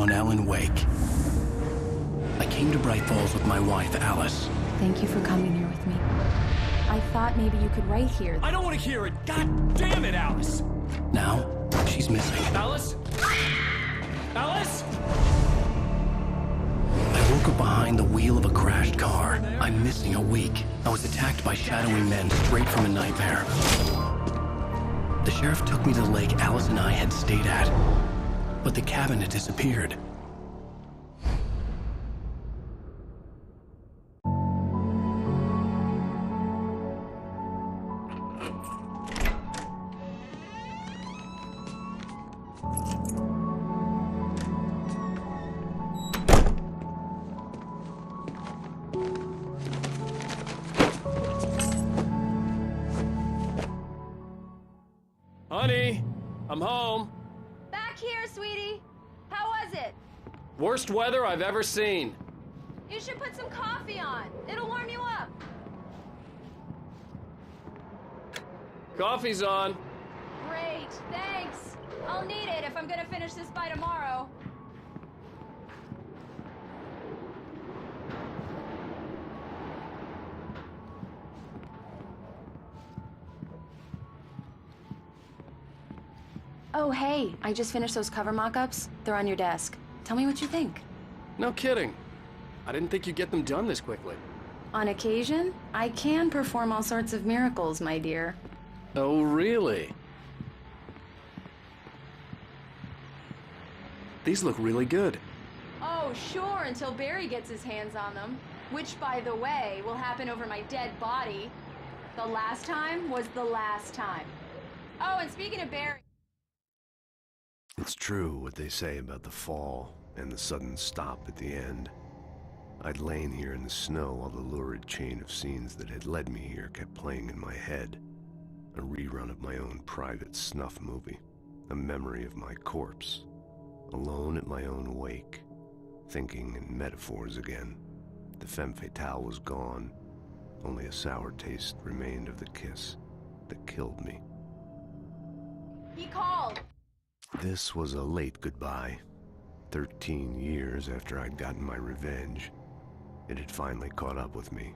one Alan Wake. I came to Bright Falls with my wife, Alice. Thank you for coming here with me. I thought maybe you could write here. I don't want to hear it! God damn it, Alice! Now, she's missing. Alice? Alice? I woke up behind the wheel of a crashed car. I'm missing a week. I was attacked by shadowy men straight from a nightmare. The sheriff took me to the lake Alice and I had stayed at, but the cabin had disappeared. Honey, I'm home. Back here, sweetie. How was it? Worst weather I've ever seen. You should put some coffee on. It'll warm you up. Coffee's on. Great, thanks. I'll need it if I'm gonna finish this by tomorrow. Oh, hey, I just finished those cover mock-ups. They're on your desk. Tell me what you think. No kidding. I didn't think you'd get them done this quickly. On occasion, I can perform all sorts of miracles, my dear. Oh, really? These look really good. Oh, sure, until Barry gets his hands on them. Which, by the way, will happen over my dead body. The last time was the last time. Oh, and speaking of Barry... It's true what they say about the fall and the sudden stop at the end. I'd lain here in the snow while the lurid chain of scenes that had led me here kept playing in my head. A rerun of my own private snuff movie. A memory of my corpse. Alone at my own wake. Thinking in metaphors again. The femme fatale was gone. Only a sour taste remained of the kiss that killed me. He called! This was a late goodbye. 13 years after I'd gotten my revenge, it had finally caught up with me.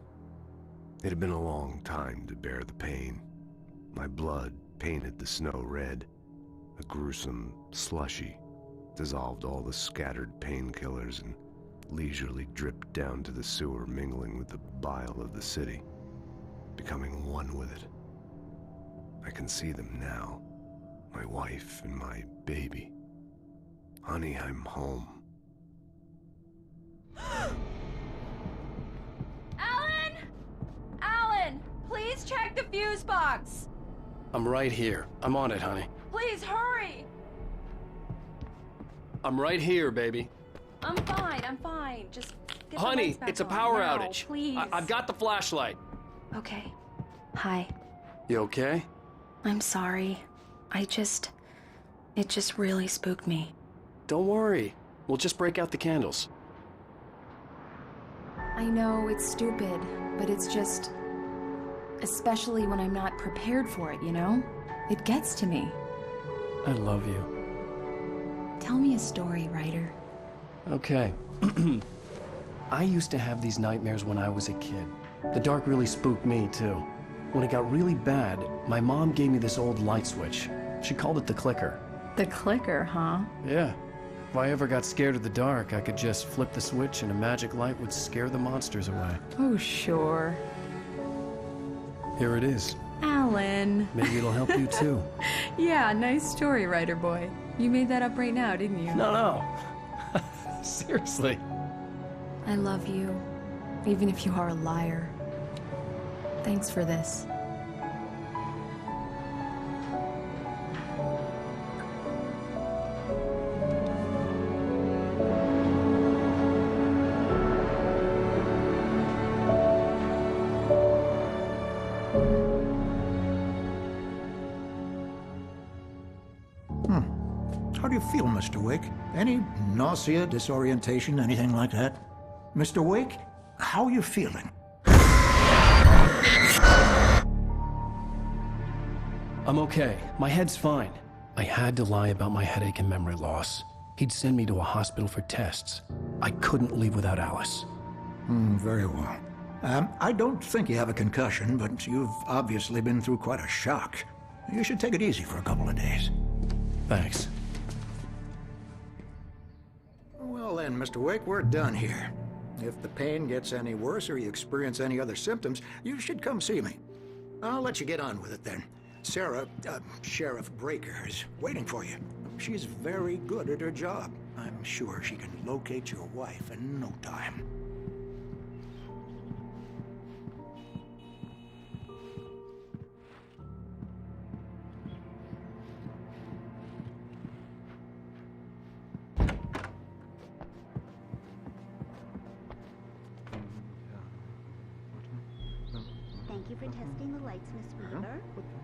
It had been a long time to bear the pain. My blood painted the snow red. A gruesome slushy dissolved all the scattered painkillers and leisurely dripped down to the sewer, mingling with the bile of the city, becoming one with it. I can see them now. My wife and my baby. Honey, I'm home. Alan! Alan! Please check the fuse box! I'm right here. I'm on it, honey. Please hurry! I'm right here, baby. I'm fine. Just get the Honey, lights back it's a on power now, outage. Please. I've got the flashlight. Okay. Hi. You okay? I'm sorry. It just really spooked me. Don't worry. We'll just break out the candles. I know it's stupid, but it's just... Especially when I'm not prepared for it, you know? It gets to me. I love you. Tell me a story, writer. Okay. I used to have these nightmares when I was a kid. The dark really spooked me, too. When it got really bad, my mom gave me this old light switch. She called it the clicker. The clicker, huh? Yeah. If I ever got scared of the dark, I could just flip the switch and a magic light would scare the monsters away. Oh, sure. Here it is. Alan. Maybe it'll help you, too. Yeah, nice story, writer boy. You made that up right now, didn't you? No. Seriously. I love you, even if you are a liar. Thanks for this. How do you feel, Mr. Wake? Any nausea, disorientation, anything like that? Mr. Wake, how are you feeling? I'm okay. My head's fine. I had to lie about my headache and memory loss. He'd send me to a hospital for tests. I couldn't leave without Alice. Very well. I don't think you have a concussion, but you've obviously been through quite a shock. You should take it easy for a couple of days. Thanks. Well then, Mr. Wake, we're done here. If the pain gets any worse or you experience any other symptoms, you should come see me. I'll let you get on with it then. Sarah, Sheriff Breaker, is waiting for you. She's very good at her job. I'm sure she can locate your wife in no time. Thank you for testing the lights, Miss Weaver.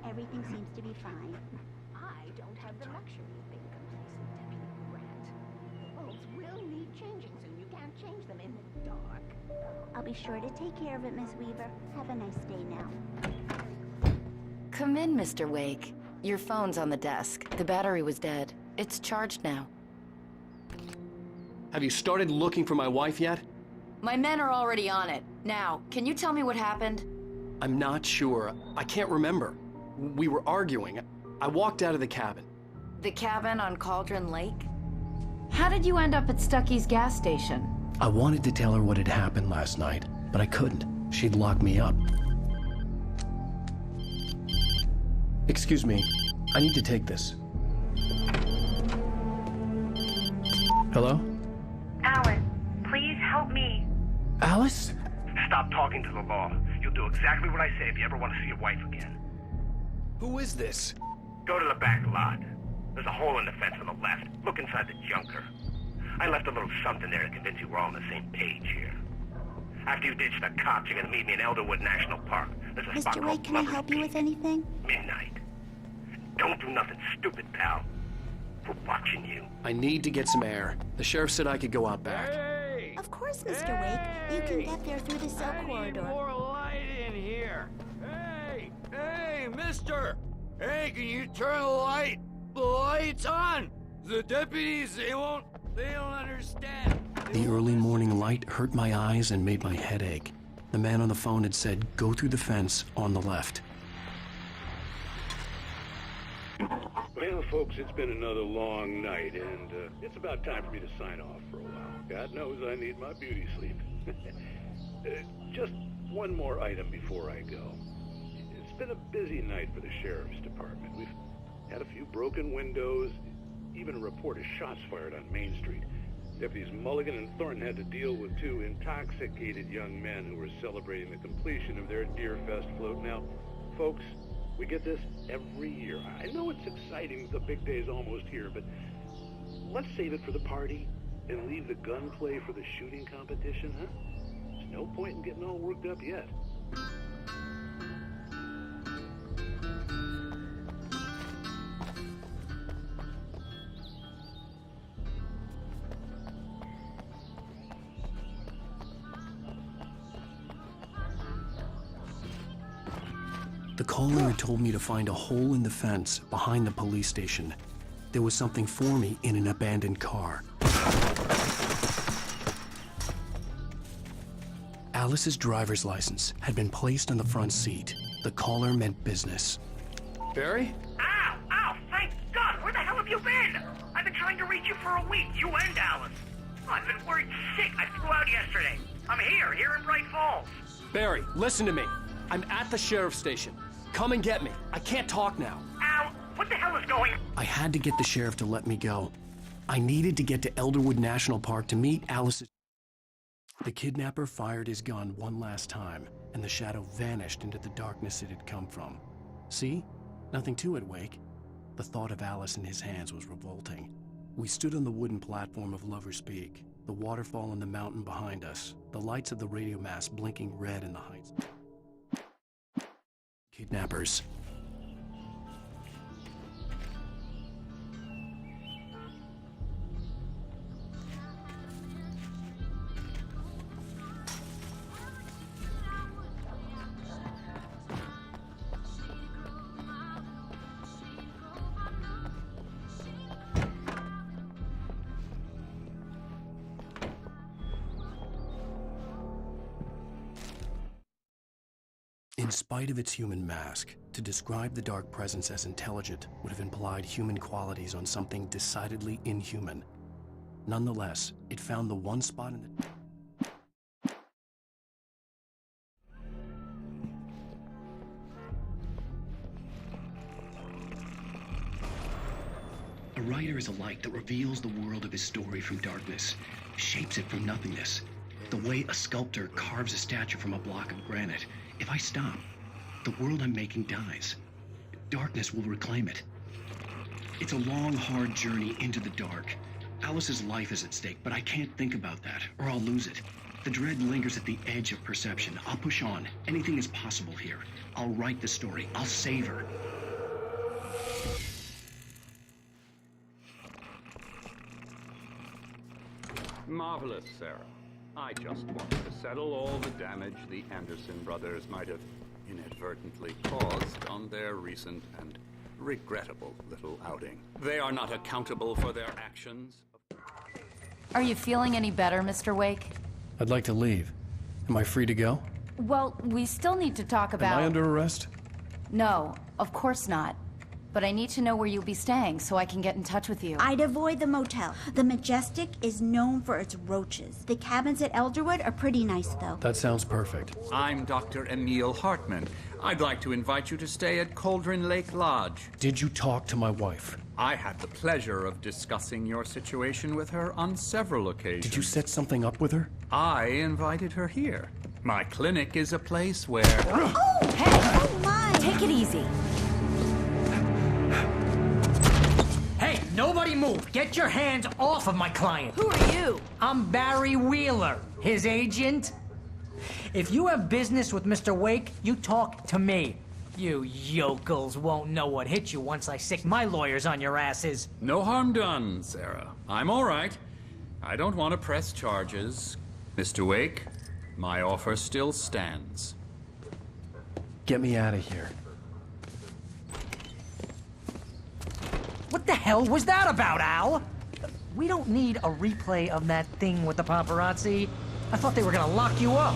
Everything seems to be fine. I don't have the luxury of being complacent, Deputy Grant. The bulbs will need changing soon. You can't change them in the dark. I'll be sure to take care of it, Miss Weaver. Have a nice day now. Come in, Mr. Wake. Your phone's on the desk. The battery was dead. It's charged now. Have you started looking for my wife yet? My men are already on it. Now, can you tell me what happened? I'm not sure. I can't remember. We were arguing. I walked out of the cabin. The cabin on Cauldron Lake? How did you end up at Stucky's gas station? I wanted to tell her what had happened last night, but I couldn't. She'd lock me up. Excuse me. I need to take this. Hello? Alice, please help me. Alice? Stop talking to the law. You'll do exactly what I say if you ever want to see your wife again. Who is this? Go to the back lot. There's a hole in the fence on the left. Look inside the junker. I left a little something there to convince you we're all on the same page here. After you ditch the cops, you're gonna meet me in Elderwood National Park. There's a spot Mr. called Wake, can I Lover's help you Peak. with anything? Midnight. Don't do nothing stupid, pal. We're watching you. I need to get some air. The sheriff said I could go out back. Of course, Mr. Wake. You can get there through the cell corridor. More light in here. Hey, mister. Hey, can you turn the light? The light's on. The deputies, they don't understand. The early morning light hurt my eyes and made my head ache. The man on the phone had said, go through the fence on the left. Well, folks, it's been another long night, and it's about time for me to sign off for a while. God knows I need my beauty sleep. Just one more item before I go. It's been a busy night for the Sheriff's Department. We've had a few broken windows, even a report of shots fired on Main Street. Deputies Mulligan and Thornton had to deal with two intoxicated young men who were celebrating the completion of their Deerfest float. Now, folks, we get this every year. I know it's exciting, the big day's almost here, but let's save it for the party and leave the gunplay for the shooting competition, huh? There's no point in getting all worked up yet. The caller had told me to find a hole in the fence behind the police station. There was something for me in an abandoned car. Alice's driver's license had been placed on the front seat. The caller meant business. Barry? Ow! Ow! Thank God! Where the hell have you been? I've been trying to reach you for a week, you and Alice. I've been worried sick. I flew out yesterday. I'm here in Bright Falls. Barry, listen to me. I'm at the sheriff's station. Come and get me. I can't talk now. Ow! What the hell is going on? I had to get the sheriff to let me go. I needed to get to Elderwood National Park to meet Alice's... The kidnapper fired his gun one last time, and the shadow vanished into the darkness it had come from. See? Nothing to it, Wake. The thought of Alice in his hands was revolting. We stood on the wooden platform of Lover's Peak, the waterfall on the mountain behind us, the lights of the radio mast blinking red in the heights. Kidnappers. In spite of its human mask, to describe the Dark Presence as intelligent would have implied human qualities on something decidedly inhuman. Nonetheless, it found the one spot in the... A writer is a light that reveals the world of his story from darkness, shapes it from nothingness. The way a sculptor carves a statue from a block of granite. If I stop, the world I'm making dies. Darkness will reclaim it. It's a long, hard journey into the dark. Alice's life is at stake, but I can't think about that, or I'll lose it. The dread lingers at the edge of perception. I'll push on. Anything is possible here. I'll write the story. I'll save her. Marvelous, Sarah. I just wanted to settle all the damage the Anderson brothers might have inadvertently caused on their recent and regrettable little outing. They are not accountable for their actions. Are you feeling any better, Mr. Wake? I'd like to leave. Am I free to go? Well, we still need to talk about... Am I under arrest? No, of course not. But I need to know where you'll be staying so I can get in touch with you. I'd avoid the motel. The Majestic is known for its roaches. The cabins at Elderwood are pretty nice, though. That sounds perfect. I'm Dr. Emil Hartman. I'd like to invite you to stay at Cauldron Lake Lodge. Did you talk to my wife? I had the pleasure of discussing your situation with her on several occasions. Did you set something up with her? I invited her here. My clinic is a place where... Oh, hey! Oh, my! Take it easy. Hey, nobody move! Get your hands off of my client! Who are you? I'm Barry Wheeler, his agent. If you have business with Mr. Wake, you talk to me. You yokels won't know what hit you once I sick my lawyers on your asses. No harm done, Sarah. I'm all right. I don't want to press charges. Mr. Wake, my offer still stands. Get me out of here. What the hell was that about, Al? We don't need a replay of that thing with the paparazzi. I thought they were gonna lock you up.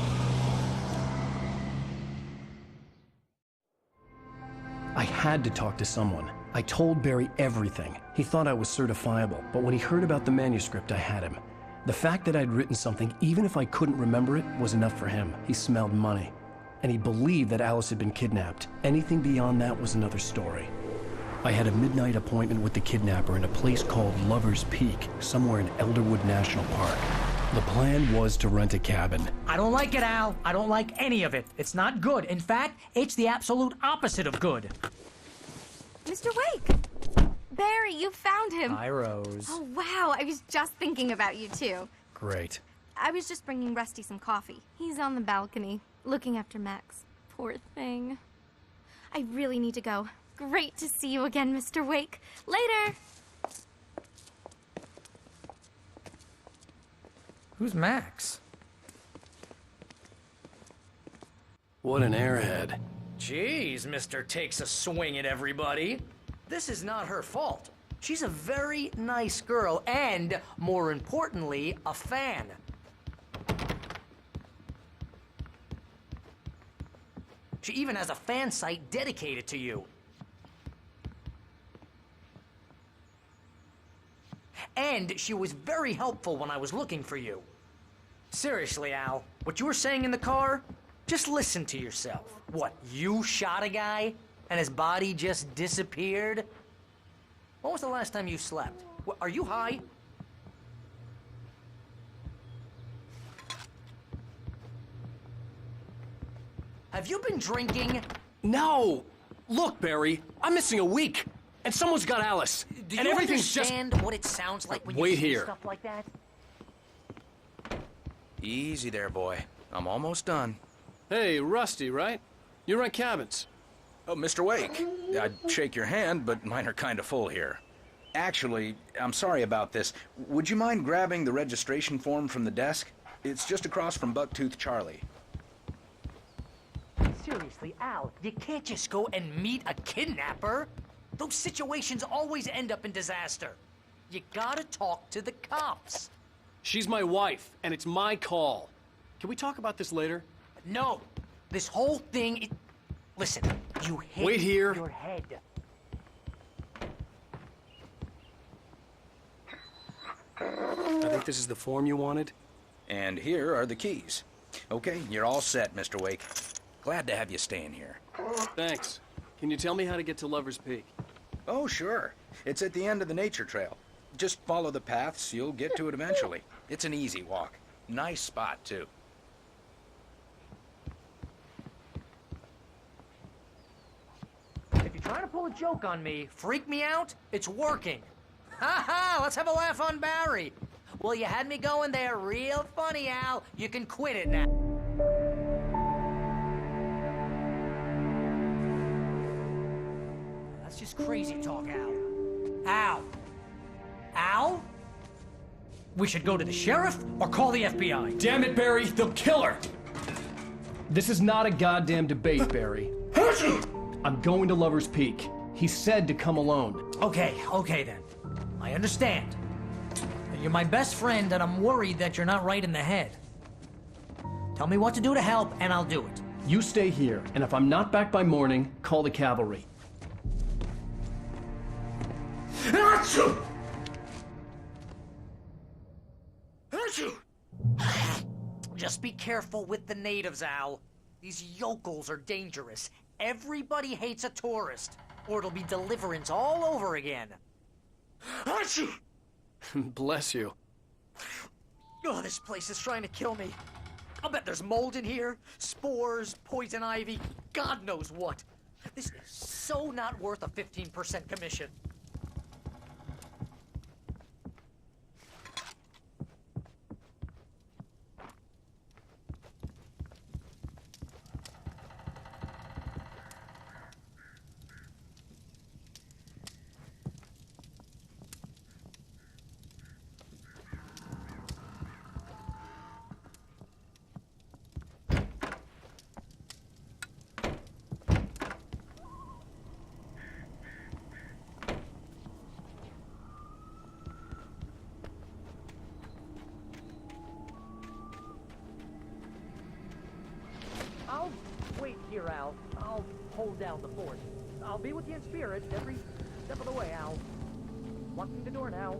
I had to talk to someone. I told Barry everything. He thought I was certifiable, but when he heard about the manuscript, I had him. The fact that I'd written something, even if I couldn't remember it, was enough for him. He smelled money. And he believed that Alice had been kidnapped. Anything beyond that was another story. I had a midnight appointment with the kidnapper in a place called Lover's Peak, somewhere in Elderwood National Park. The plan was to rent a cabin. I don't like it, Al. I don't like any of it. It's not good. In fact, it's the absolute opposite of good. Mr. Wake! Barry, you found him! Hi, Rose. Oh, wow. I was just thinking about you, too. Great. I was just bringing Rusty some coffee. He's on the balcony, looking after Max. Poor thing. I really need to go. Great to see you again, Mr. Wake. Later! Who's Max? What an airhead. Jeez, Mr. Takes a swing at everybody. This is not her fault. She's a very nice girl and, more importantly, a fan. She even has a fan site dedicated to you. And she was very helpful when I was looking for you. Seriously, Al, what you were saying in the car, just listen to yourself. What, you shot a guy and his body just disappeared? When was the last time you slept? What, are you high? Have you been drinking? No! Look, Barry, I'm missing a week. And someone's got Alice. Do and you everything's understand what it sounds like when you Wait say here. stuff like that? Easy there, boy. I'm almost done. Hey, Rusty, right? You rent cabins. Oh, Mr. Wake. I'd shake your hand, but mine are kind of full here. Actually, I'm sorry about this. Would you mind grabbing the registration form from the desk? It's just across from Bucktooth Charlie. Seriously, Al, you can't just go and meet a kidnapper. Those situations always end up in disaster. You gotta talk to the cops. She's my wife, and it's my call. Can we talk about this later? No. This whole thing, Listen, you hit Wait here. your head. I think this is the form you wanted. And here are the keys. Okay, you're all set, Mr. Wake. Glad to have you staying here. Thanks. Can you tell me how to get to Lover's Peak? Oh, sure. It's at the end of the nature trail. Just follow the paths, you'll get to it eventually. It's an easy walk. Nice spot, too. If you're trying to pull a joke on me, freak me out, it's working. Ha ha! Let's have a laugh on Barry. Well, you had me going there real funny, Al. You can quit it now. That's just crazy talk, Al. Al? Al? We should go to the sheriff or call the FBI. Damn it, Barry, they'll kill her! This is not a goddamn debate, Barry. I'm going to Lover's Peak. He said to come alone. Okay then. I understand. You're my best friend, and I'm worried that you're not right in the head. Tell me what to do to help, and I'll do it. You stay here, and if I'm not back by morning, call the cavalry. Achoo! Achoo! Just be careful with the natives, Al. These yokels are dangerous. Everybody hates a tourist, or it'll be Deliverance all over again. Achoo! Bless you. Oh, this place is trying to kill me. I'll bet there's mold in here, spores, poison ivy, God knows what. This is so not worth a 15% commission. I'll wait here, Al. I'll hold down the fort. I'll be with you in spirit every step of the way, Al. Locking the door now.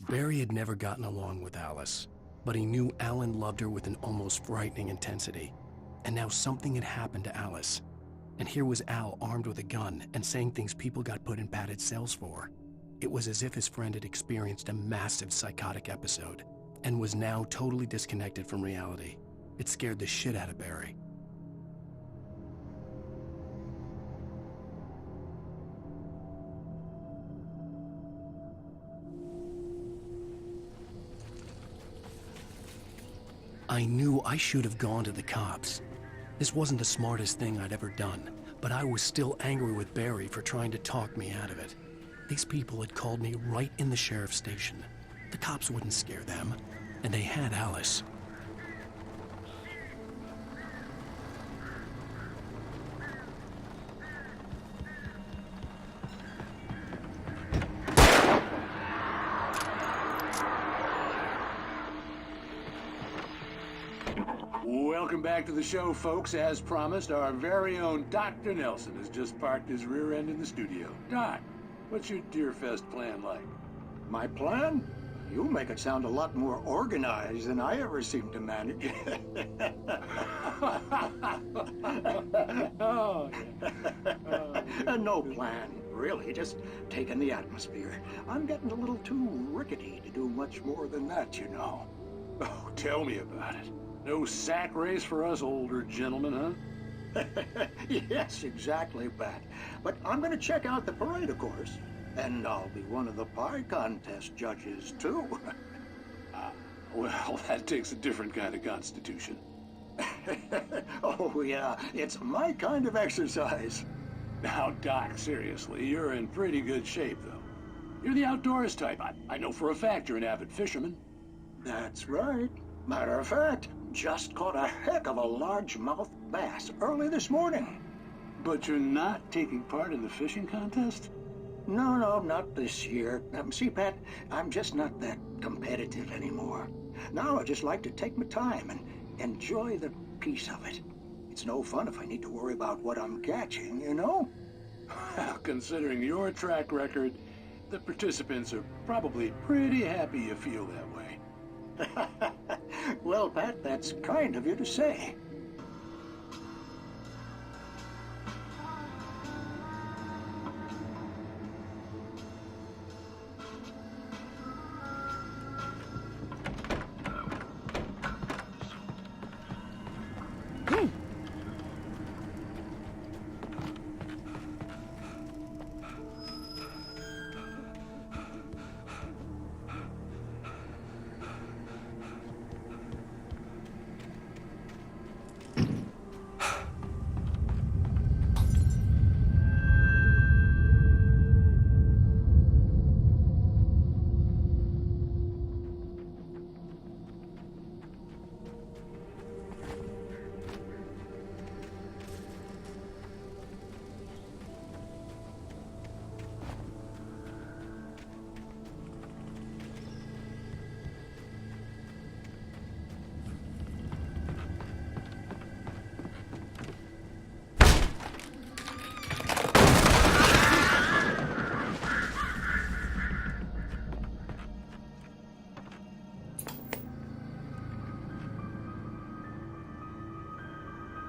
Barry had never gotten along with Alice, but he knew Alan loved her with an almost frightening intensity. And now something had happened to Alice. And here was Al armed with a gun and saying things people got put in padded cells for. It was as if his friend had experienced a massive psychotic episode and was now totally disconnected from reality. It scared the shit out of Barry. I knew I should have gone to the cops. This wasn't the smartest thing I'd ever done, but I was still angry with Barry for trying to talk me out of it. These people had called me right in the sheriff's station. The cops wouldn't scare them, and they had Alice. Welcome back to the show, folks. As promised, our very own Dr. Nelson has just parked his rear end in the studio. Doc, what's your Deerfest plan like? My plan? You make it sound a lot more organized than I ever seem to manage. No plan, really. Just taking the atmosphere. I'm getting a little too rickety to do much more than that, you know. Oh, tell me about it. No sack race for us older gentlemen, huh? Yes, exactly, Pat. But I'm going to check out the parade, of course. And I'll be one of the pie contest judges, too. Well, that takes a different kind of constitution. Oh, yeah. It's my kind of exercise. Now, Doc, seriously, you're in pretty good shape, though. You're the outdoors type. I know for a fact you're an avid fisherman. That's right. Matter of fact, just caught a heck of a largemouth bass early this morning. But you're not taking part in the fishing contest? No, not this year. See, Pat, I'm just not that competitive anymore. Now I just like to take my time and enjoy the peace of it. It's no fun if I need to worry about what I'm catching, you know? Considering your track record, the participants are probably pretty happy you feel that way. Well, Pat, that's kind of you to say.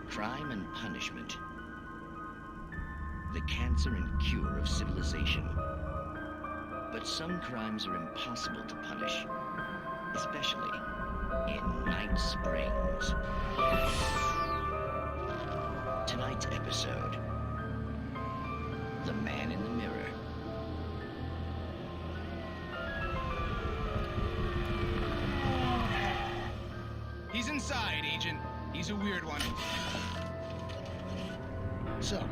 Crime and punishment. The cancer and cure of civilization. But some crimes are impossible to punish, especially in Night Springs. Tonight's episode, The Man in the Mirror. He's inside, Agent. He's a weird one. So,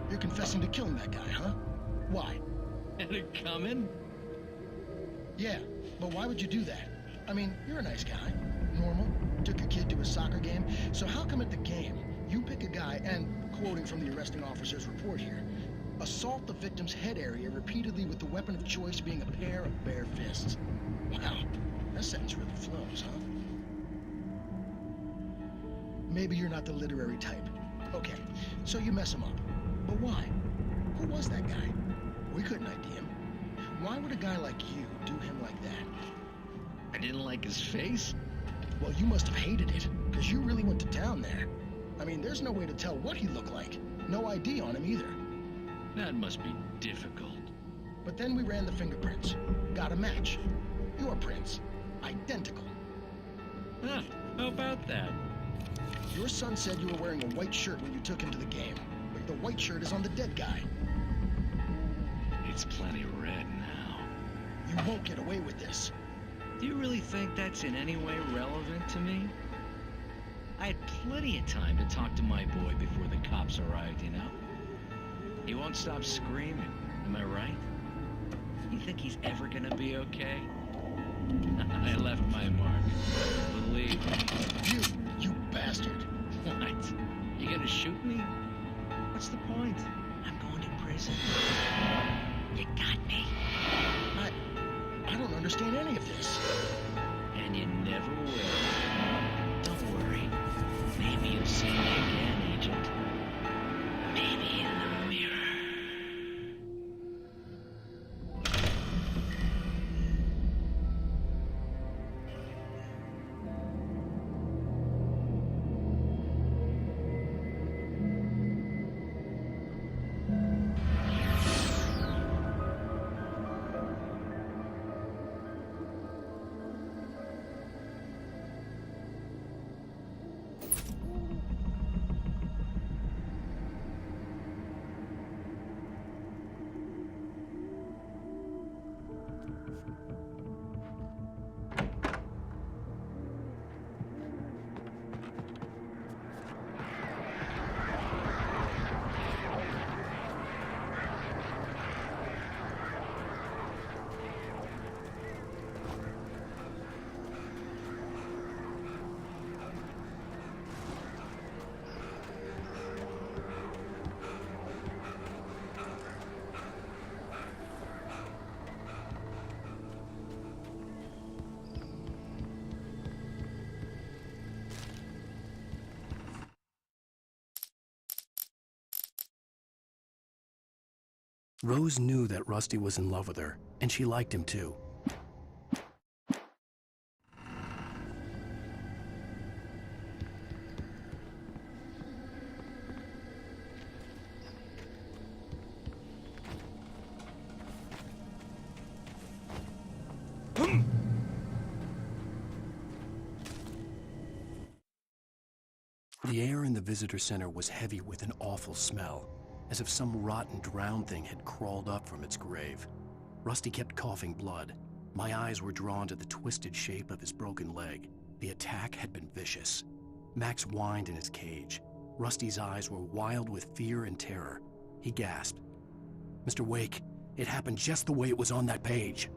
you're confessing to killing that guy, huh? Why? Had it coming? Yeah, but why would you do that? I mean, you're a nice guy. Normal. Took your kid to a soccer game. So how come at the game, you pick a guy and, quoting from the arresting officer's report here, assault the victim's head area repeatedly with the weapon of choice being a pair of bare fists? Wow, that sentence really flows, huh? Maybe you're not the literary type. Okay, so you mess him up. But why? Who was that guy? We couldn't ID him. Why would a guy like you do him like that? I didn't like his face? Well, you must have hated it, because you really went to town there. I mean, there's no way to tell what he looked like. No ID on him either. That must be difficult. But then we ran the fingerprints. Got a match. Your prints. Identical. Huh, how about that? Your son said you were wearing a white shirt when you took him to the game, but the white shirt is on the dead guy. It's plenty red now. You won't get away with this. Do you really think that's in any way relevant to me? I had plenty of time to talk to my boy before the cops arrived, you know? He won't stop screaming, am I right? You think he's ever gonna be okay? I left my mark. Believe me. You bastard. What? You gonna shoot me? What's the point? I'm going to prison. You got me. I don't understand any of this. And you never will. Don't worry. Maybe you'll see me again, Agent. Maybe in the mirror. Rose knew that Rusty was in love with her, and she liked him too. The air in the visitor center was heavy with an awful smell, as if some rotten drowned thing had crawled up from its grave. Rusty kept coughing blood. My eyes were drawn to the twisted shape of his broken leg. The attack had been vicious. Max whined in his cage. Rusty's eyes were wild with fear and terror. He gasped. "Mr. Wake, it happened just the way it was on that page."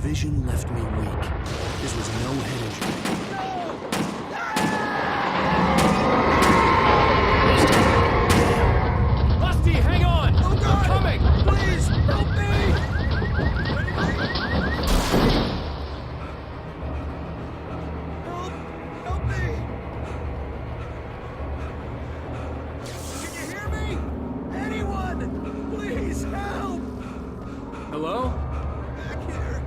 Vision left me weak. This was no head injury. Rusty, hang on! Oh, God! I'm coming! Please, help me! Help me! Can you hear me? Anyone! Please, help! Hello? Back here.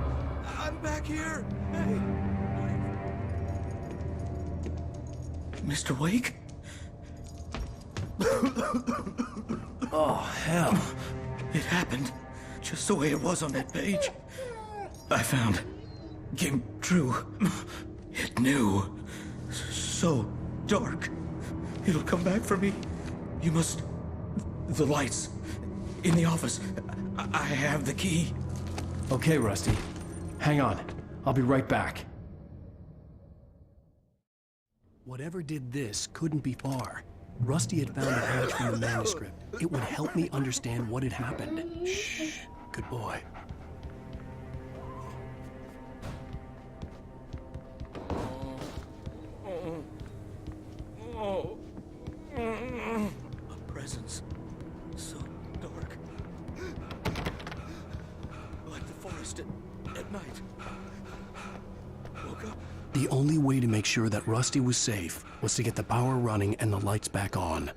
I'm back here. Hey. Mr. Wake? Oh, hell. It happened just the way it was on that page. I found. Came true. It knew. So dark. It'll come back for me. You must. The lights. In the office. I have the key. Okay, Rusty. Hang on. I'll be right back. Whatever did this couldn't be far. Rusty had found a page from the manuscript. It would help me understand what had happened. Shh. Good boy. A presence. So dark. Like the forest at night. Woke up. The only way to make sure that Rusty was safe was to get the power running and the lights back on.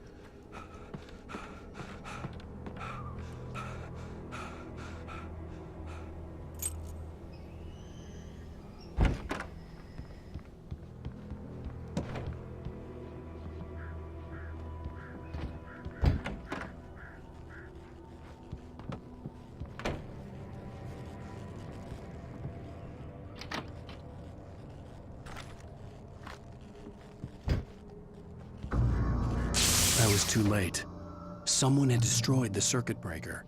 I was too late. Someone had destroyed the circuit breaker.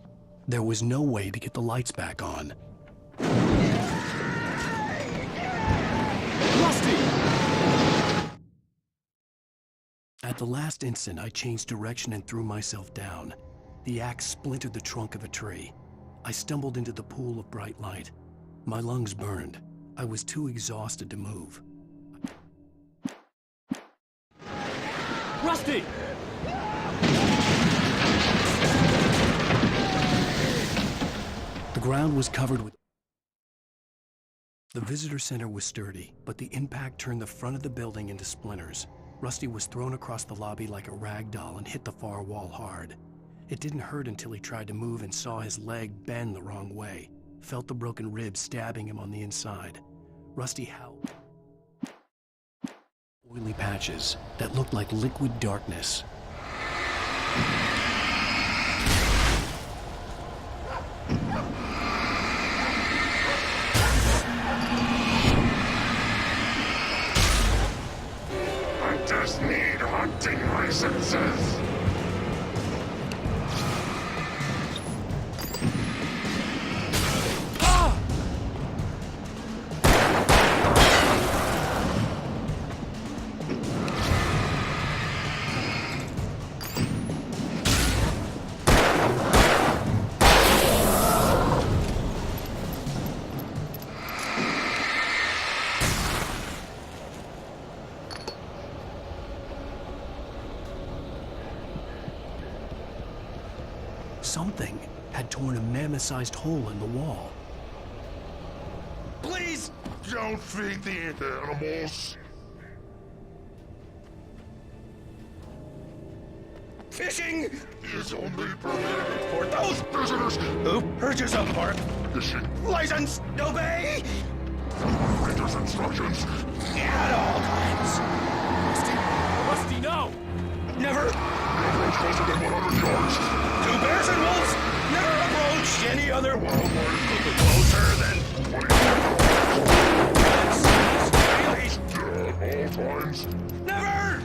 There was no way to get the lights back on. Rusty! At the last instant, I changed direction and threw myself down. The axe splintered the trunk of a tree. I stumbled into the pool of bright light. My lungs burned. I was too exhausted to move. Rusty! The ground was covered with... The visitor center was sturdy, but the impact turned the front of the building into splinters. Rusty was thrown across the lobby like a rag doll and hit the far wall hard. It didn't hurt until he tried to move and saw his leg bend the wrong way. Felt the broken rib stabbing him on the inside. Rusty howled. Oily patches that looked like liquid darkness. I just need hunting licenses. something had torn a mammoth-sized hole in the wall. Please don't feed the animals. Fishing is only permitted for those visitors who purchase a park fishing license. Obey operator's instructions at all times. Rusty, no! Never Never approach closer than 100 yards. to bears and wolves. Never approach any other wildlife closer than 20 At all times. Never.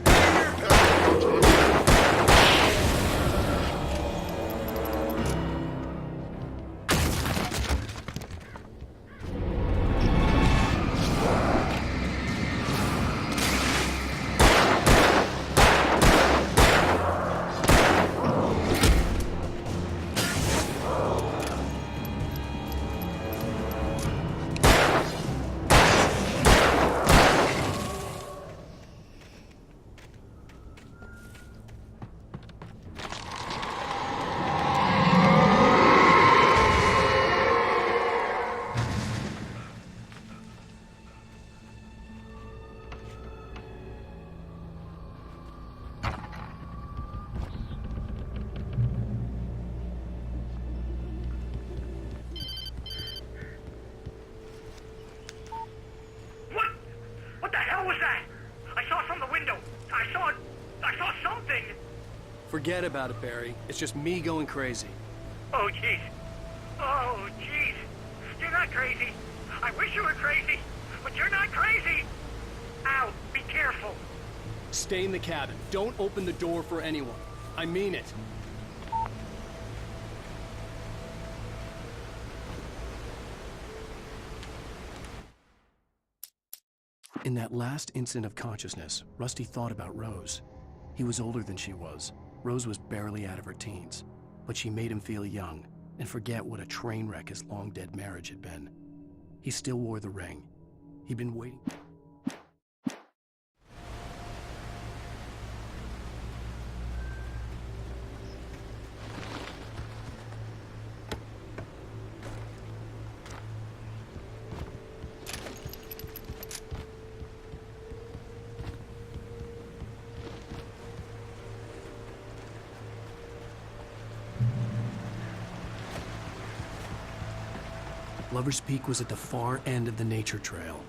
What the hell was that? I saw from the window. I saw something. Forget about it, Barry. It's just me going crazy. Oh, jeez. Oh, jeez. You're not crazy. I wish you were crazy, but you're not crazy. Al, be careful. Stay in the cabin. Don't open the door for anyone. I mean it. In that last instant of consciousness, Rusty thought about Rose. He was older than she was. Rose was barely out of her teens, but she made him feel young and forget what a train wreck his long-dead marriage had been. He still wore the ring. He'd been waiting. Lover's Peak was at the far end of the nature trail.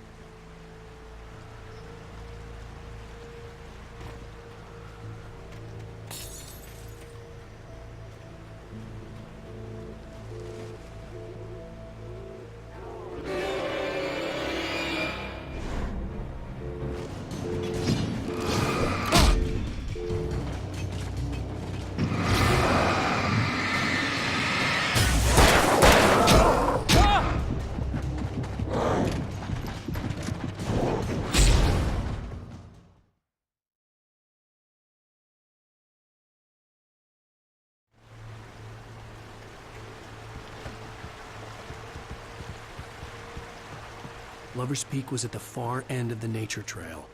Lover's Peak was at the far end of the nature trail.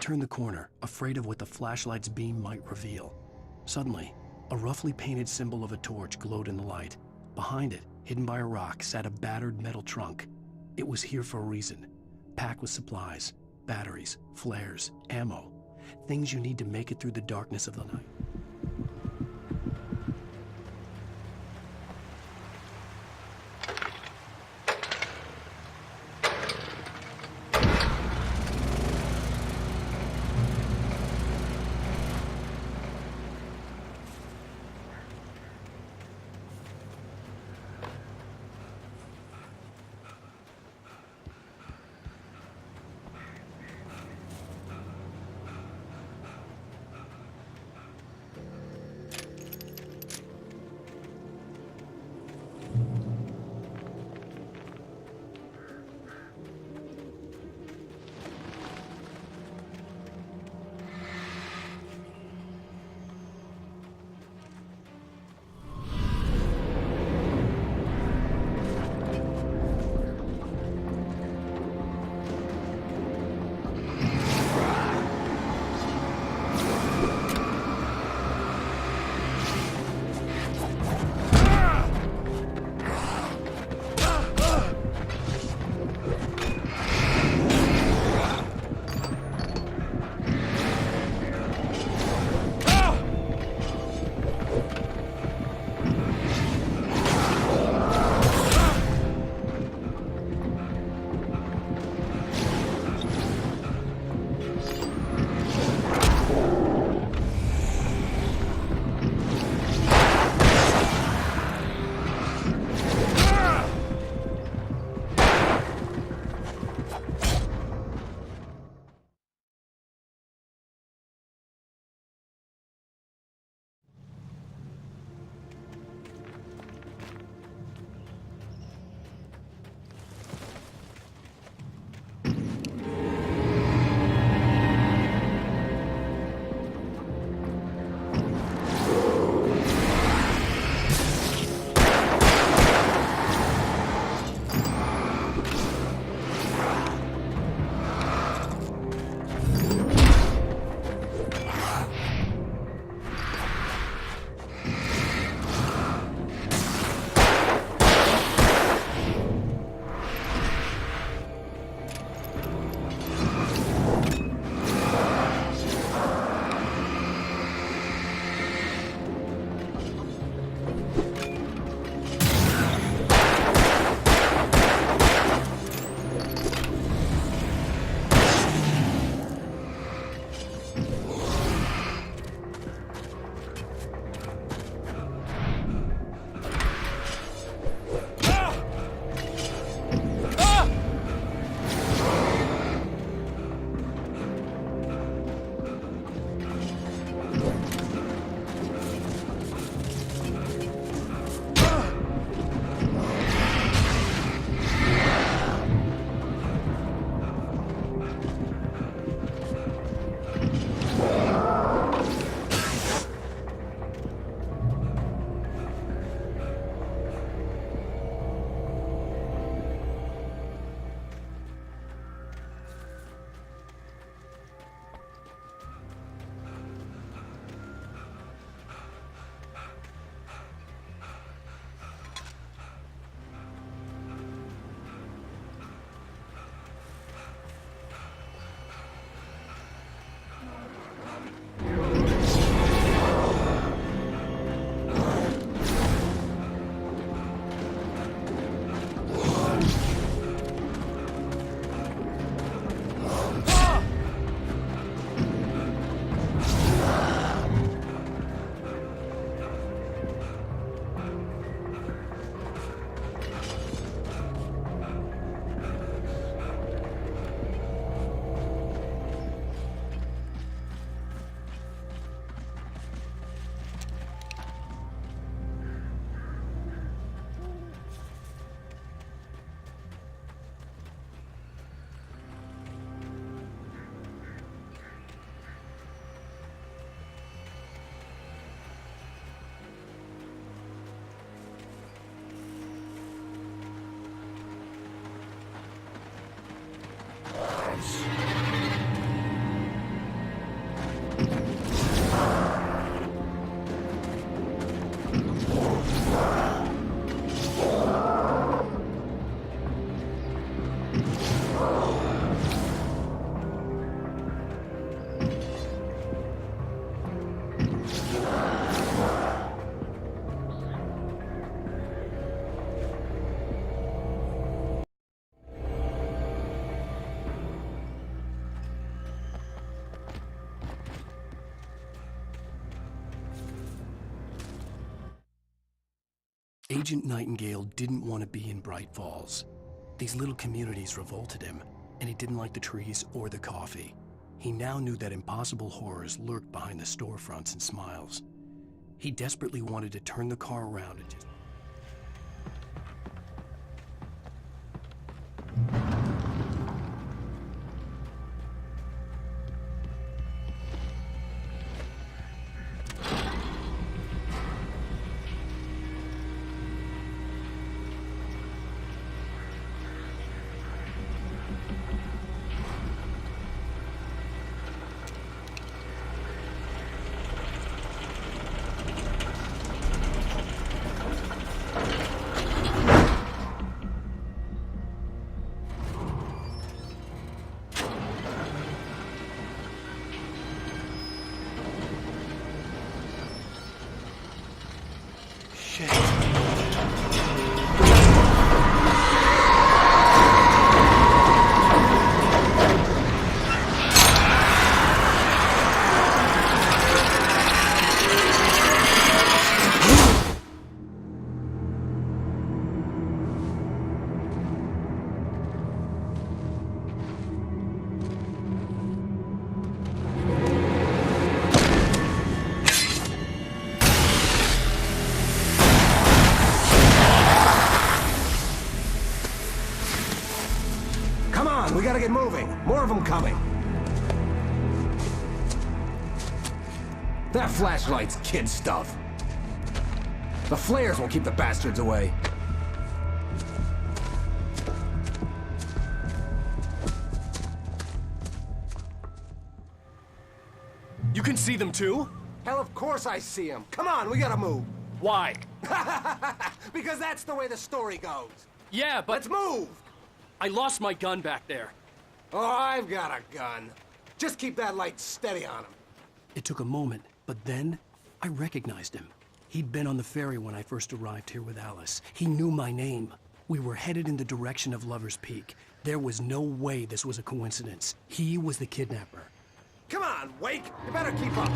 turned the corner, afraid of what the flashlight's beam might reveal. Suddenly, a roughly painted symbol of a torch glowed in the light. Behind it, hidden by a rock, sat a battered metal trunk. It was here for a reason, packed with supplies, batteries, flares, ammo, things you need to make it through the darkness of the night. Agent Nightingale didn't want to be in Bright Falls. These little communities revolted him, and he didn't like the trees or the coffee. He now knew that impossible horrors lurked behind the storefronts and smiles. He desperately wanted to turn the car around and just... We gotta get moving. More of them coming. That flashlight's kid stuff. The flares will keep the bastards away. You can see them too? Hell, of course I see them. Come on, we gotta move. Why? Because that's the way the story goes. Yeah, but... Let's move! I lost my gun back there. Oh, I've got a gun. Just keep that light steady on him. It took a moment, but then I recognized him. He'd been on the ferry when I first arrived here with Alice. He knew my name. We were headed in the direction of Lover's Peak. There was no way this was a coincidence. He was the kidnapper. Come on, Wake! You better keep up.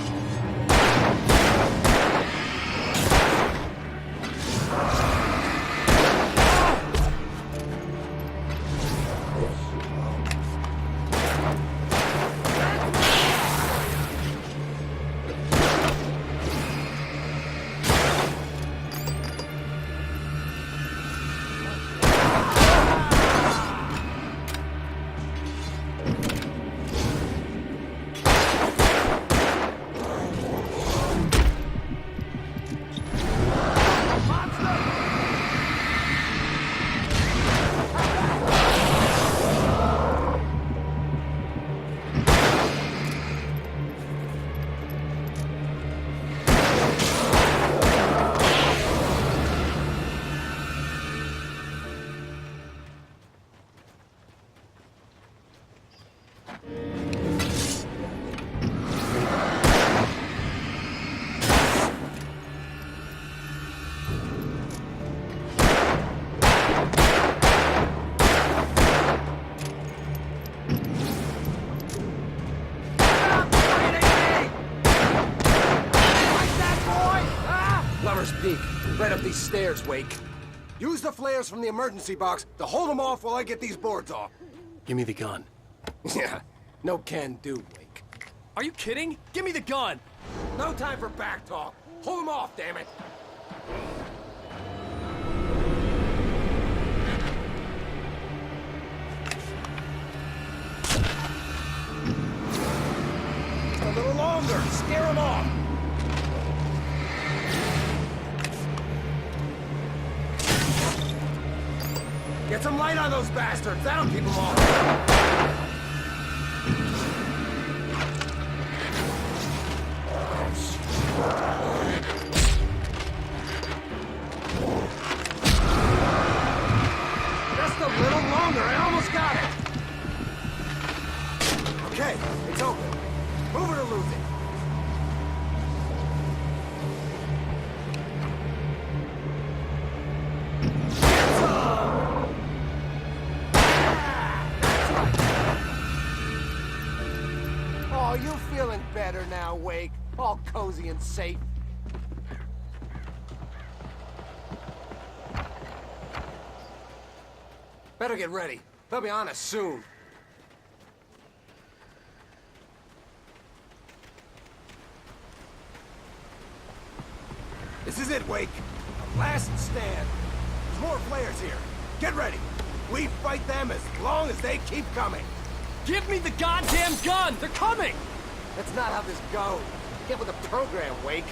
Peak. Right up these stairs, Wake. Use the flares from the emergency box to hold them off while I get these boards off. Give me the gun. Yeah, no can do, Wake. Are you kidding? Give me the gun! No time for back talk. Hold them off, damn it. A little longer. Scare them off. Get some light on those bastards. That'll keep them off. Just a little longer. I almost got it. Okay, it's open. Move it or lose it. Oh, you feeling better now, Wake? All cozy and safe. Better get ready. They'll be on us soon. This is it, Wake. A last stand. There's more flares here. Get ready. We fight them as long as they keep coming. Give me the goddamn gun! They're coming! That's not how this goes. Get with the program, Wake.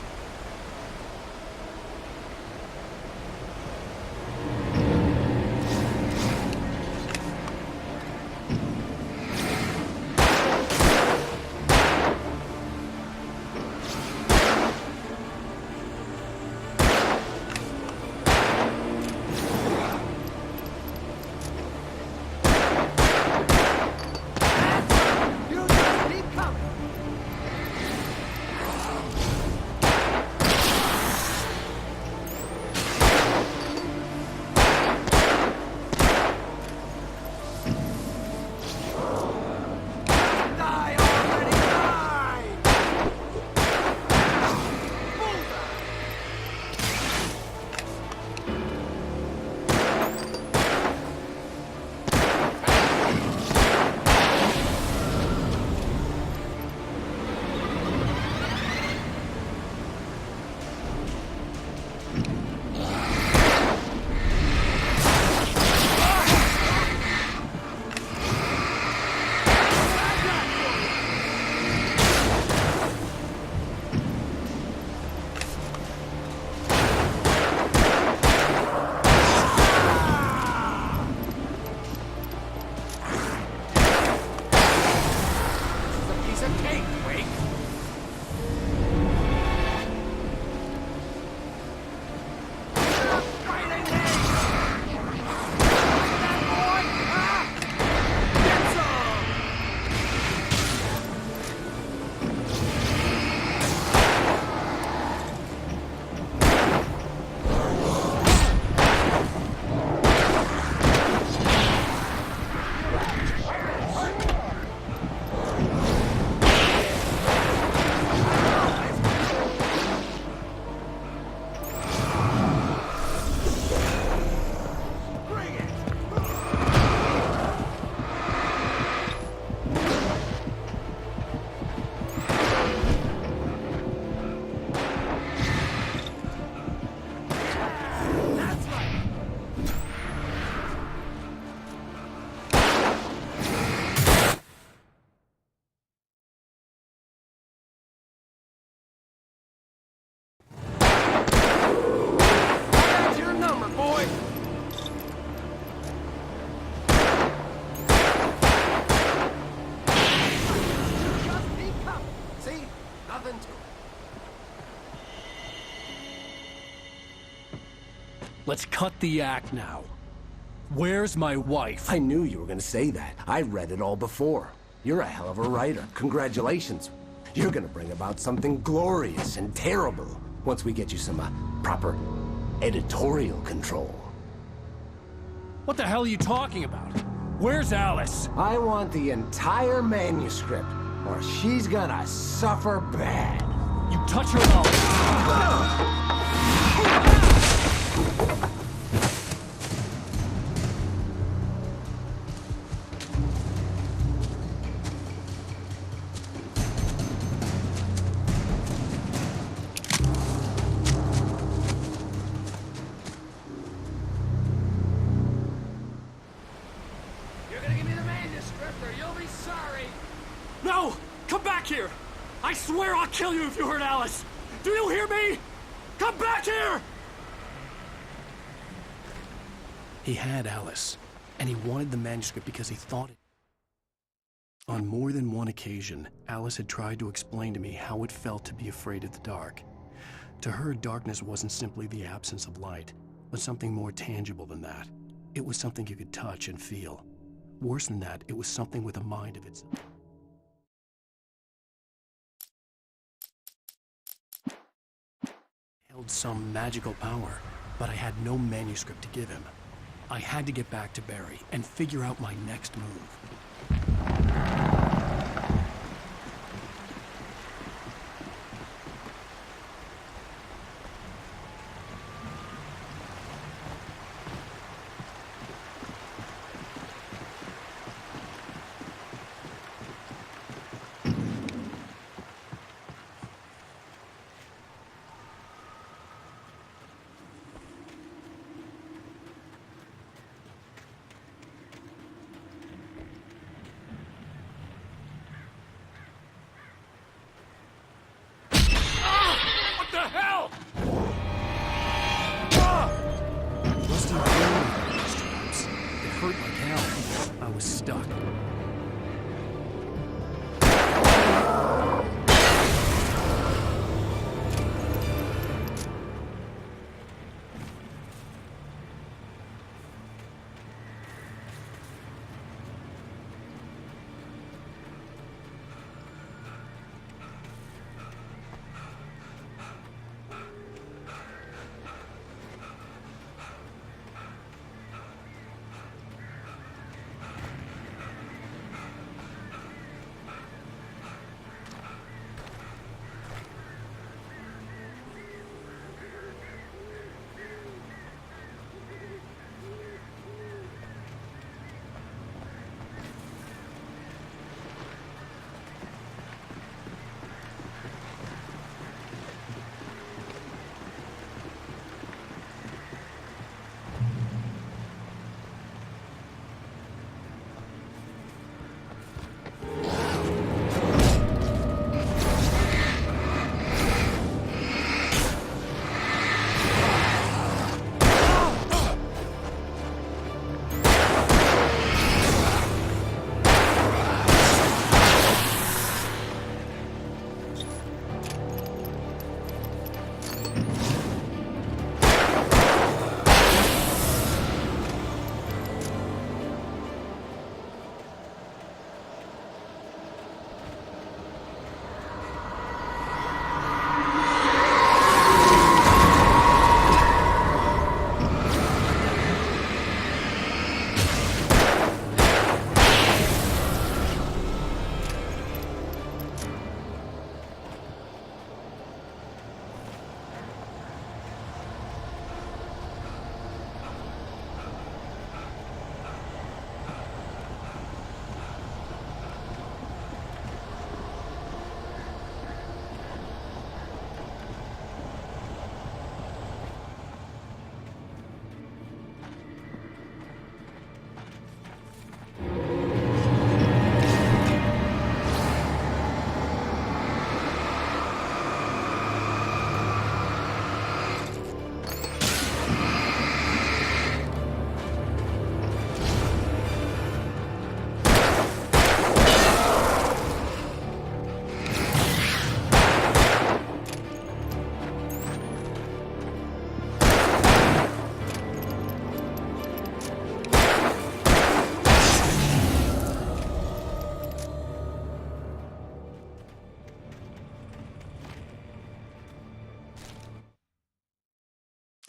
Let's cut the act now. Where's my wife? I knew you were gonna say that. I read it all before. You're a hell of a writer. Congratulations. You're gonna bring about something glorious and terrible once we get you some proper editorial control. What the hell are you talking about? Where's Alice? I want the entire manuscript, or she's gonna suffer bad. You touch her mouth. No! Come back here! I swear I'll kill you if you hurt Alice! Do you hear me? Come back here! He had Alice, and he wanted the manuscript because he thought it. On more than one occasion, Alice had tried to explain to me how it felt to be afraid of the dark. To her, darkness wasn't simply the absence of light, but something more tangible than that. It was something you could touch and feel. Worse than that, it was something with a mind of its own. Held some magical power, but I had no manuscript to give him. I had to get back to Barry and figure out my next move. hurt like hell. I was stuck.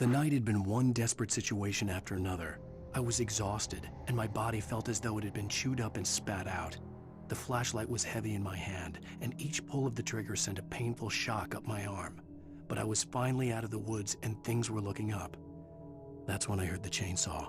The night had been one desperate situation after another. I was exhausted, and my body felt as though it had been chewed up and spat out. The flashlight was heavy in my hand, and each pull of the trigger sent a painful shock up my arm. But I was finally out of the woods, and things were looking up. That's when I heard the chainsaw.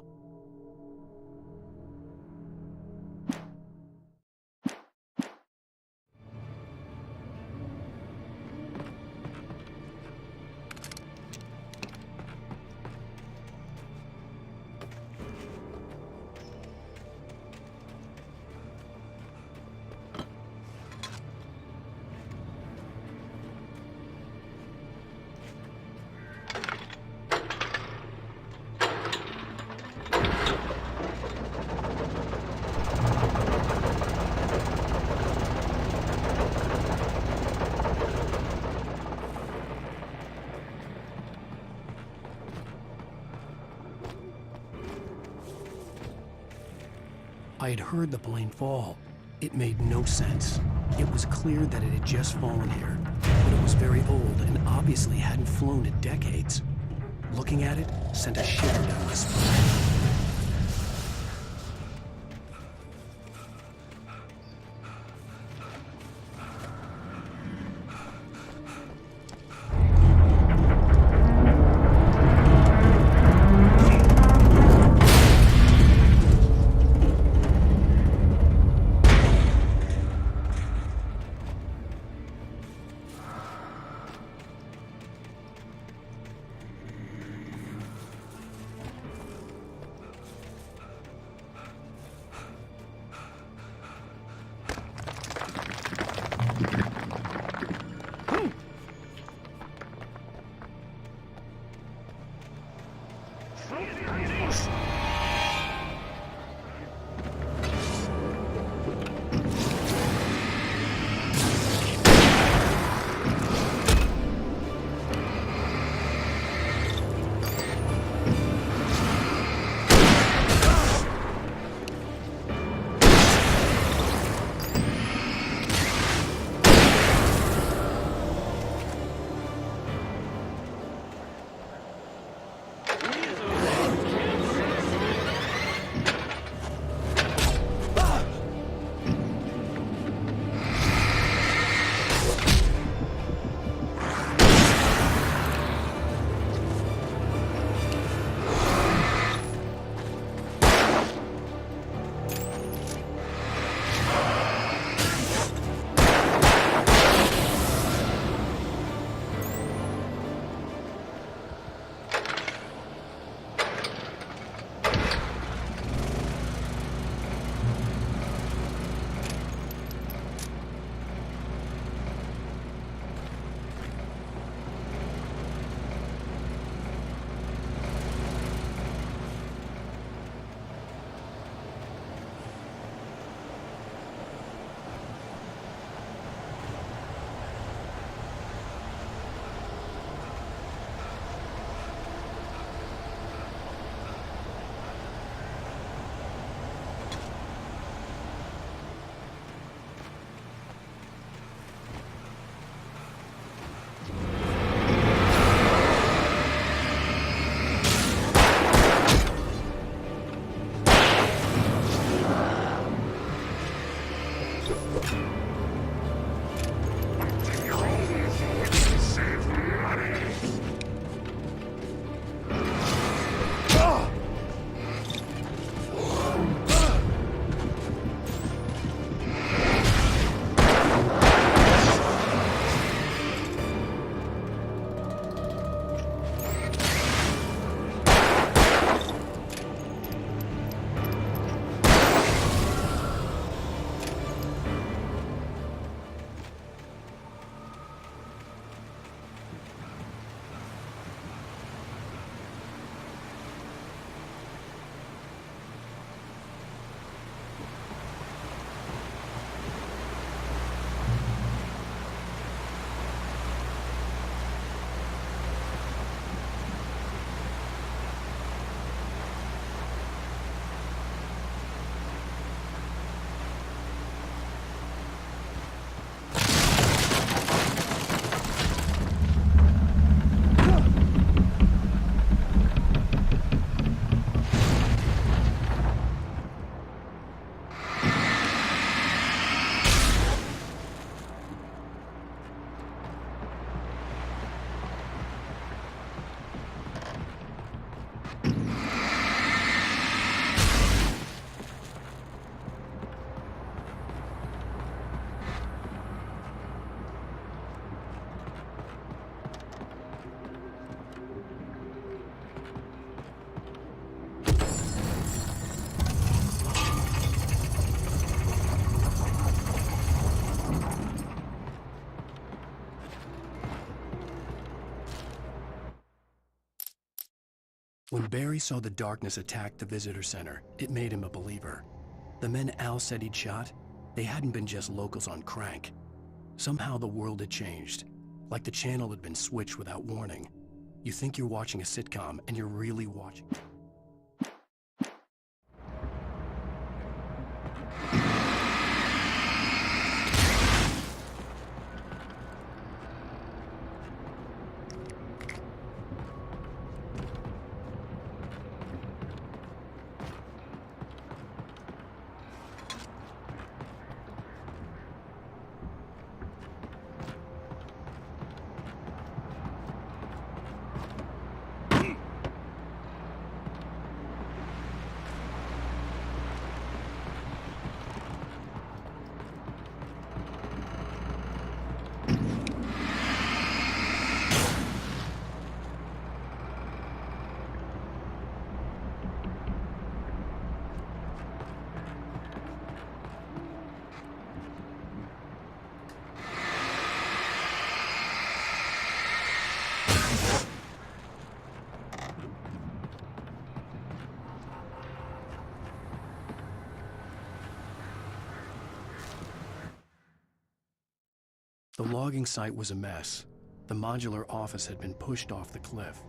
I had heard the plane fall. It made no sense. It was clear that it had just fallen here, but it was very old and obviously hadn't flown in decades. Looking at it sent a shiver down my spine. When Barry saw the darkness attack the visitor center, it made him a believer. The men Al said he'd shot, they hadn't been just locals on crank. Somehow the world had changed, like the channel had been switched without warning. You think you're watching a sitcom, and you're really watching. The logging site was a mess. The modular office had been pushed off the cliff.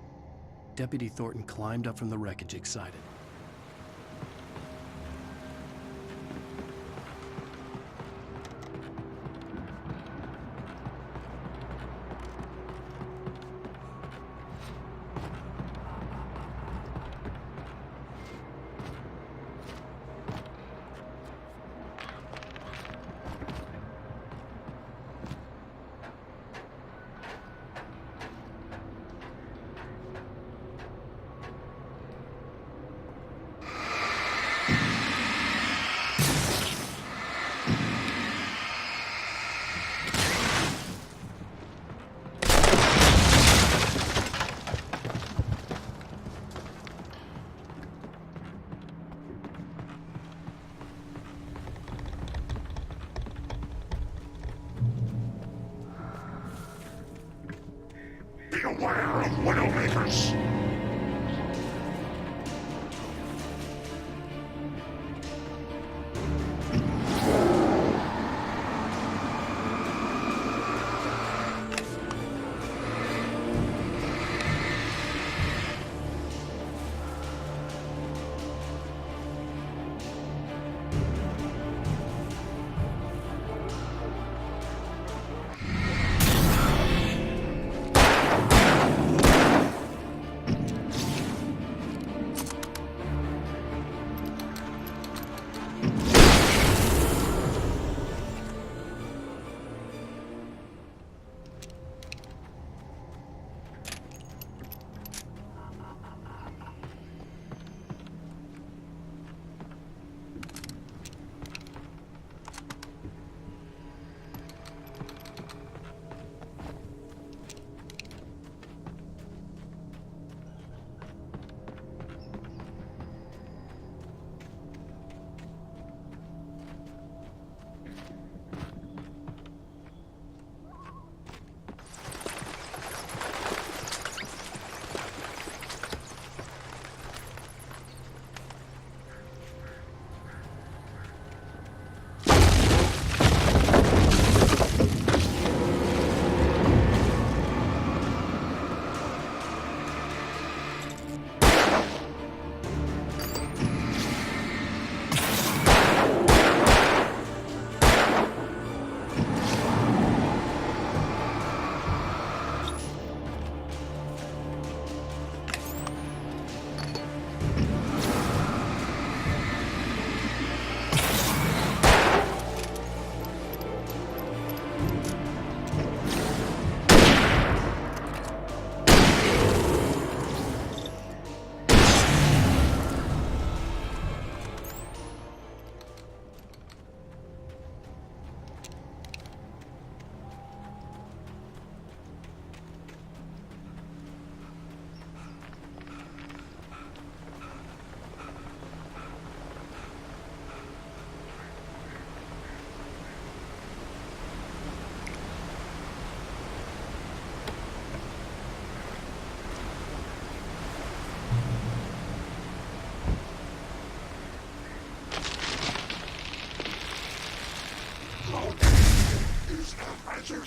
Deputy Thornton climbed up from the wreckage excited. Beware of Widowmakers!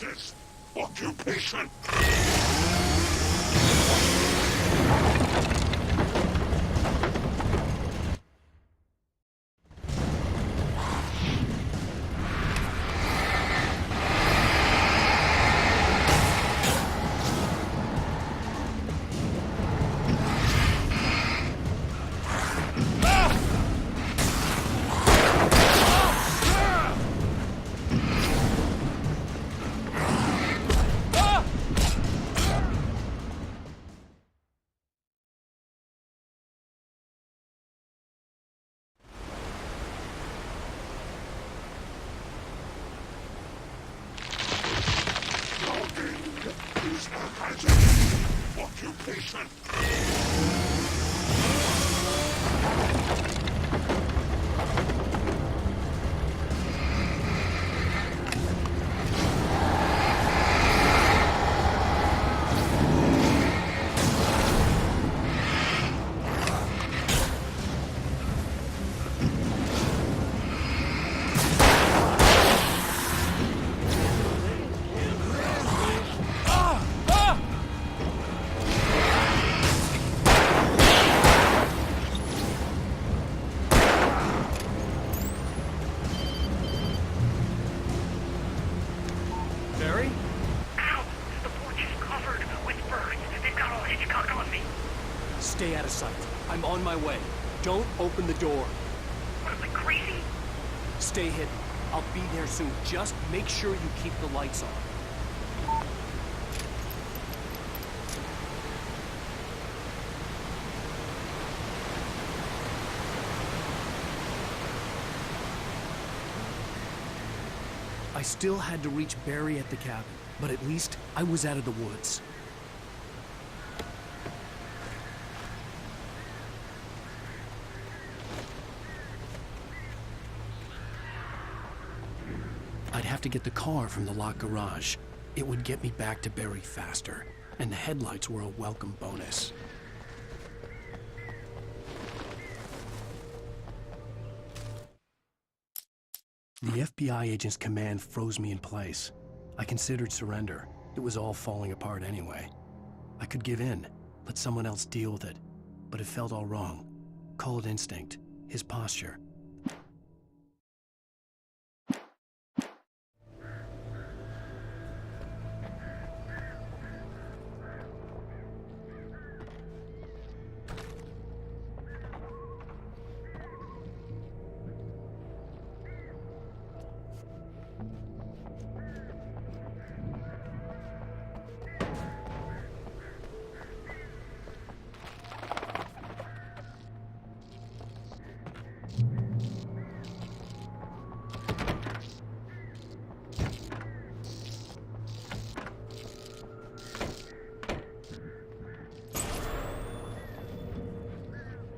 his occupation. Occupation. Barry? Ow! The porch is covered with birds. They've got all Hitchcock on me. Stay out of sight. I'm on my way. Don't open the door. What am I, crazy? Stay hidden. I'll be there soon. Just make sure you keep the lights on. I still had to reach Barry at the cabin, but at least I was out of the woods. I'd have to get the car from the locked garage. It would get me back to Barry faster, and the headlights were a welcome bonus. The FBI agent's command froze me in place. I considered surrender. It was all falling apart anyway. I could give in, let someone else deal with it, but it felt all wrong. Call it instinct, his posture.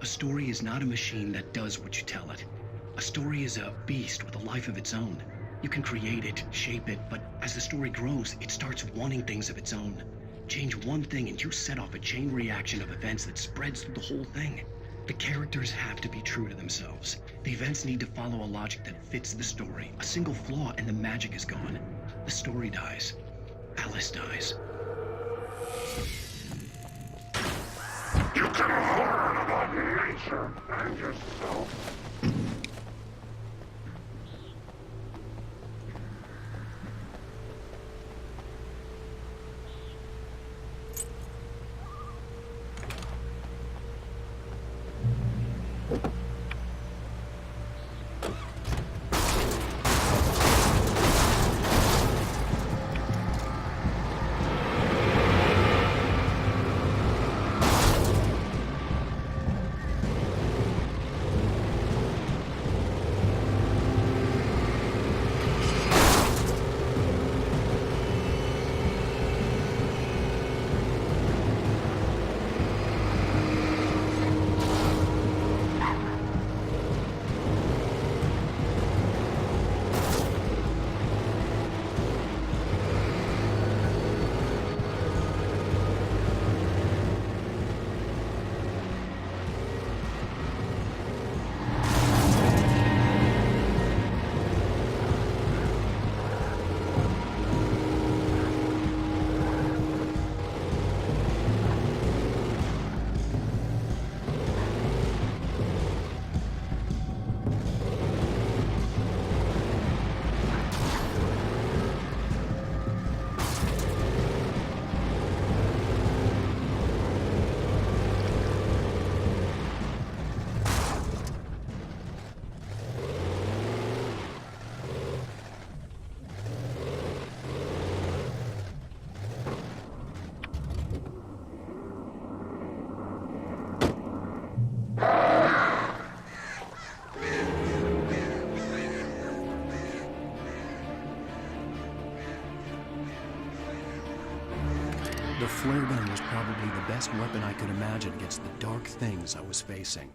A story is not a machine that does what you tell it. A story is a beast with a life of its own. You can create it, shape it, but as the story grows, it starts wanting things of its own. Change one thing and you set off a chain reaction of events that spreads through the whole thing. The characters have to be true to themselves. The events need to follow a logic that fits the story. A single flaw and the magic is gone. The story dies. Alice dies. You can learn about nature and yourself. flare gun was probably the best weapon I could imagine against the dark things I was facing.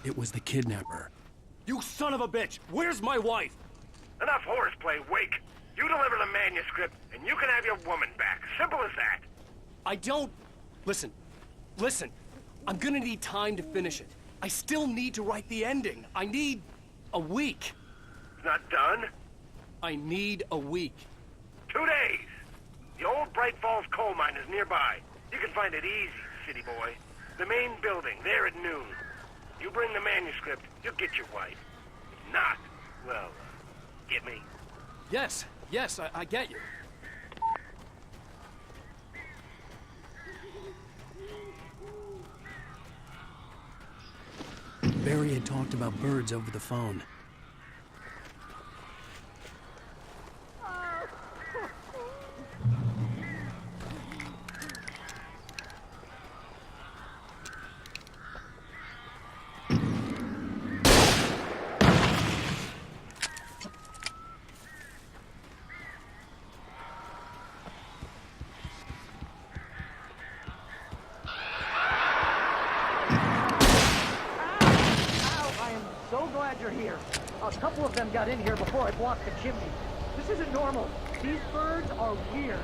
It was the kidnapper. You son of a bitch! Where's my wife? Enough horseplay, Wake. You deliver the manuscript, and you can have your woman back. Simple as that. I don't... Listen. I'm gonna need time to finish it. I still need to write the ending. I need a week. It's not done? I need a week. 2 days. The old Bright Falls coal mine is nearby. You can find it easy, city boy. The main building, there at noon. You bring the manuscript, you'll get your wife. If not, well, get me? Yes, I get you. Barry had talked about birds over the phone. You're here. A couple of them got in here before I blocked the chimney. This isn't normal. These birds are weird.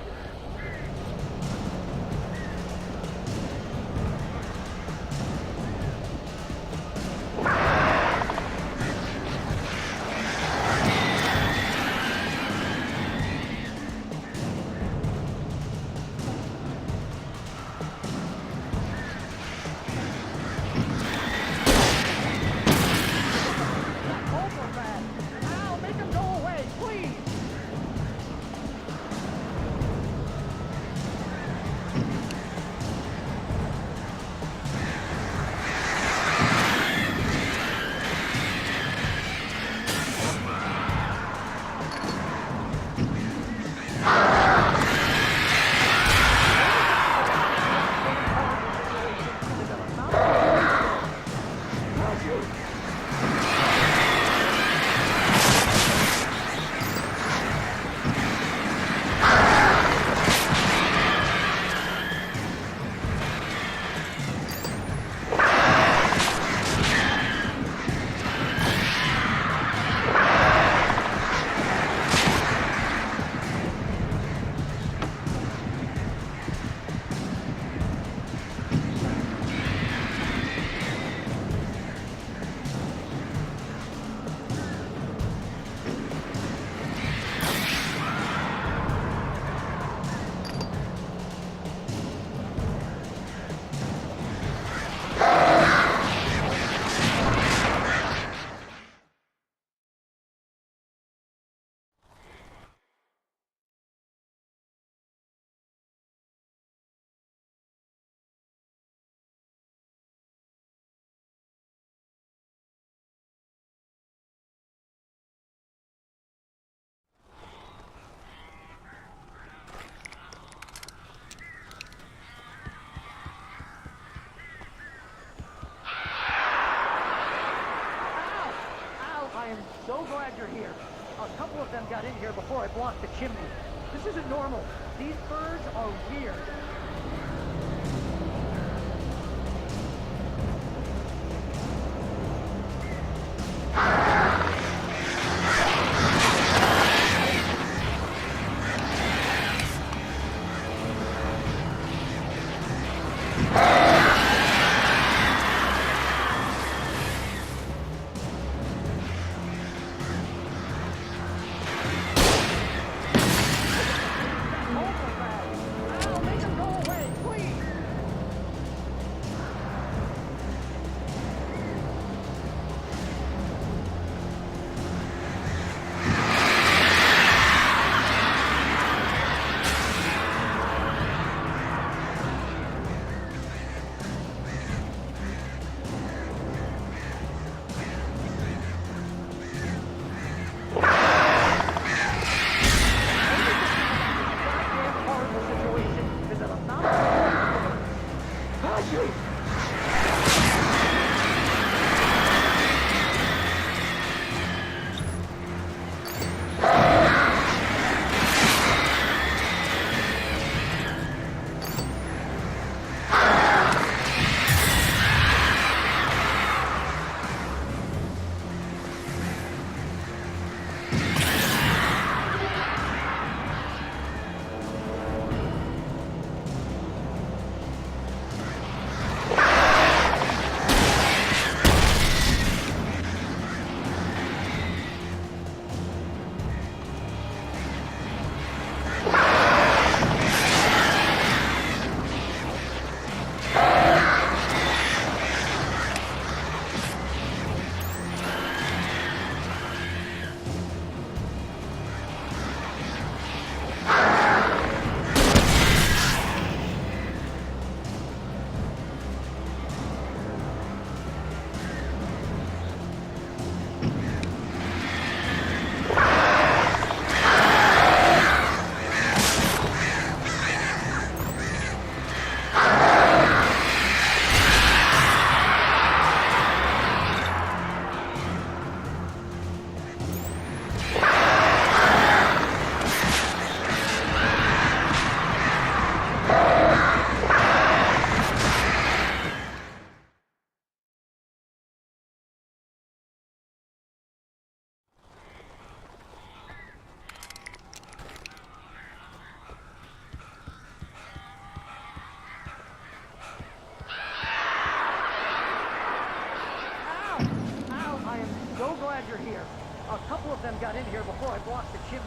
I am so glad you're here. A couple of them got in here before I blocked the chimney. This isn't normal. These birds are weird. A couple of them got in here before I blocked the chimney.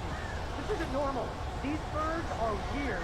This isn't normal. These birds are weird.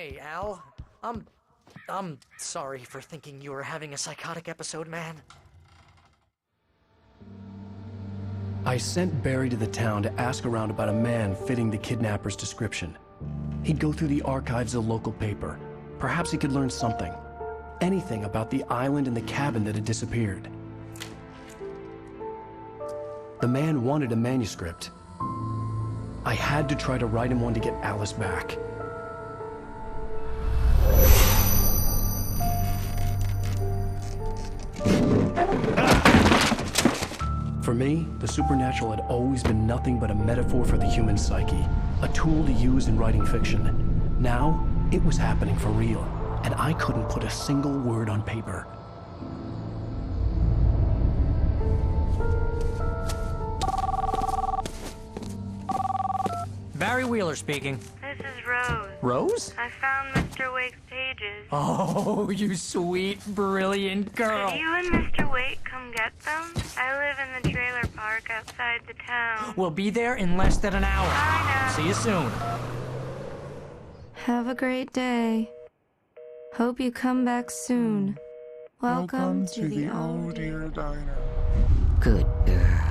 Hey, Al. I'm sorry for thinking you were having a psychotic episode, man. I sent Barry to the town to ask around about a man fitting the kidnapper's description. He'd go through the archives of the local paper. Perhaps he could learn something. Anything about the island and the cabin that had disappeared. The man wanted a manuscript. I had to try to write him one to get Alice back. For me, the supernatural had always been nothing but a metaphor for the human psyche, a tool to use in writing fiction. Now, it was happening for real, and I couldn't put a single word on paper. Barry Wheeler speaking. This is Rose. Rose? I found Mr. Wake's pages. Oh, you sweet, brilliant girl. Could you and Mr. Wake come get them? I live in the trailer park outside the town. We'll be there in less than an hour. Bye now. See you soon. Have a great day. Hope you come back soon. Welcome to the Old Deer Diner. Good girl.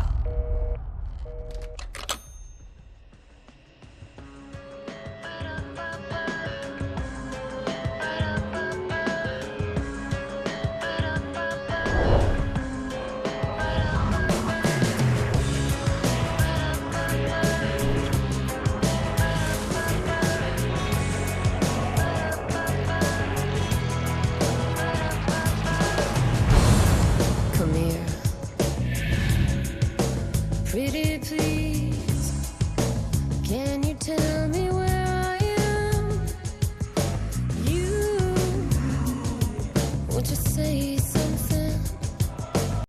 Come here. Pretty please, can you tell me where I am? You, what you say